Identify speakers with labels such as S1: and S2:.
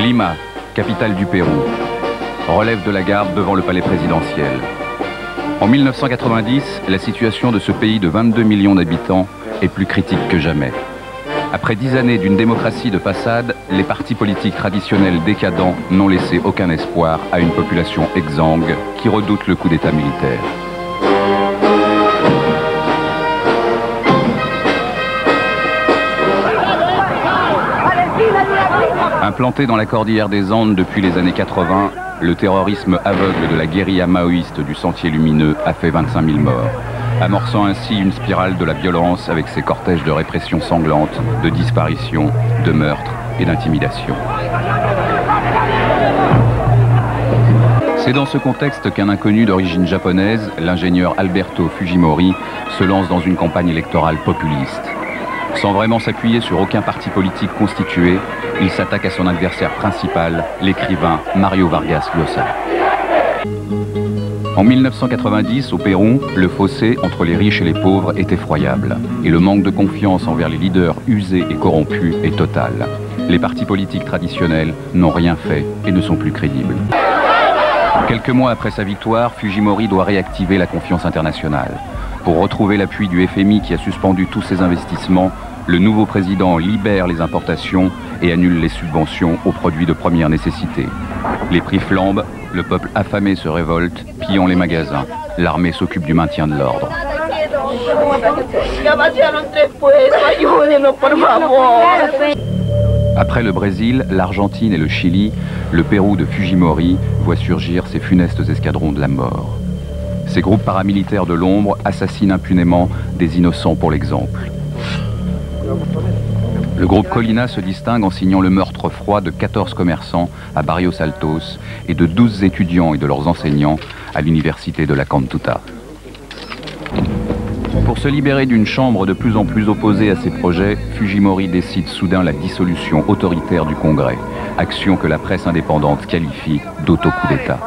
S1: Lima, capitale du Pérou. Relève de la garde devant le palais présidentiel. En 1990, la situation de ce pays de 22 millions d'habitants est plus critique que jamais. Après 10 années d'une démocratie de façade, les partis politiques traditionnels décadents n'ont laissé aucun espoir à une population exsangue qui redoute le coup d'État militaire. Implanté dans la cordillère des Andes depuis les années 80, le terrorisme aveugle de la guérilla maoïste du Sentier Lumineux a fait 25 000 morts, amorçant ainsi une spirale de la violence avec ses cortèges de répression sanglante, de disparitions, de meurtres et d'intimidations. C'est dans ce contexte qu'un inconnu d'origine japonaise, l'ingénieur Alberto Fujimori, se lance dans une campagne électorale populiste. Sans vraiment s'appuyer sur aucun parti politique constitué, il s'attaque à son adversaire principal, l'écrivain Mario Vargas Llosa. En 1990, au Pérou, le fossé entre les riches et les pauvres est effroyable. Et le manque de confiance envers les leaders usés et corrompus est total. Les partis politiques traditionnels n'ont rien fait et ne sont plus crédibles. Quelques mois après sa victoire, Fujimori doit réactiver la confiance internationale. Pour retrouver l'appui du FMI qui a suspendu tous ses investissements, le nouveau président libère les importations et annule les subventions aux produits de première nécessité. Les prix flambent, le peuple affamé se révolte, pillant les magasins. L'armée s'occupe du maintien de l'ordre. Après le Brésil, l'Argentine et le Chili, le Pérou de Fujimori voit surgir ses funestes escadrons de la mort. Ces groupes paramilitaires de l'ombre assassinent impunément des innocents pour l'exemple. Le groupe Colina se distingue en signant le meurtre froid de 14 commerçants à Barrios Altos et de 12 étudiants et de leurs enseignants à l'université de la Cantuta. Pour se libérer d'une chambre de plus en plus opposée à ses projets, Fujimori décide soudain la dissolution autoritaire du Congrès, action que la presse indépendante qualifie d'auto-coup d'État.